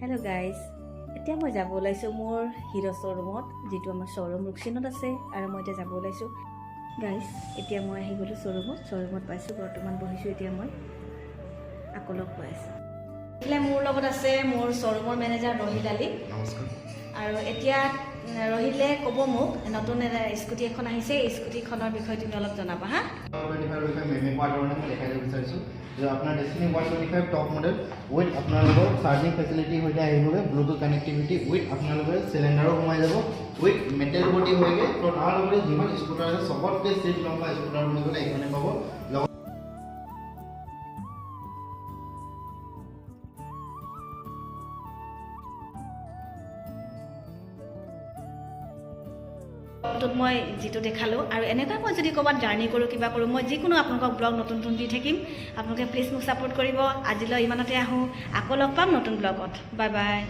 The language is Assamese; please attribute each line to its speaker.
Speaker 1: হেল্ল' গাইজ, এতিয়া মই যাব ওলাইছোঁ মোৰ হিৰ' শ্ব'ৰুমত, যিটো আমাৰ শ্ব'ৰুম ৰুকচিনত আছে। আৰু মই এতিয়া যাব ওলাইছোঁ গাইজ। এতিয়া মই আহি গ'লোঁ শ্ব'ৰুমত পাইছোঁ, বৰ্তমান বহিছোঁ। এতিয়া মই আকৌ লগ পাই আছোঁ। এইফালে মোৰ লগত আছে মোৰ শ্ব'ৰুমৰ মেনেজাৰ ৰহিল আলী।
Speaker 2: নমস্কাৰ।
Speaker 1: আৰু এতিয়া ৰহিলে ক'ব মোক নতুন এটা স্কুটি এখন আহিছে, এই স্কুটিখনৰ বিষয়ে তুমি অলপ জনাবা হা।
Speaker 2: দেখাই দিব বিচাৰিছোঁ যে আপোনাৰ ডেষ্টিনি 125 টপ মডেল উইথ আপোনালোকৰ চাৰ্জিং ফেচিলিটি সৈতে আহিবগৈ, ব্লুটুথ কানেক্টিভিটি উইথ আপোনালোকে চিলিণ্ডাৰো সোমাই যাব, উইথ মেটেল বডি হয়গৈ। তো তাৰ লগতে যিমান স্কুটাৰ আছে চবতকৈ চিট লম্বা স্কুটাৰ বুলি ক'লে এইখনে পাব।
Speaker 1: মই যিটো দেখালোঁ, আৰু এনেকুৱা মই যদি ক'ৰবাত জাৰ্ণি কৰোঁ, কিবা কৰোঁ, মই যিকোনো আপোনালোকক ব্লগ নতুন দি থাকিম। আপোনালোকে প্লিজ মোক ছাপোৰ্ট কৰিব। আজিলৈ ইমানতে আহোঁ, আকৌ লগ পাম নতুন ব্লগত। Bye bye.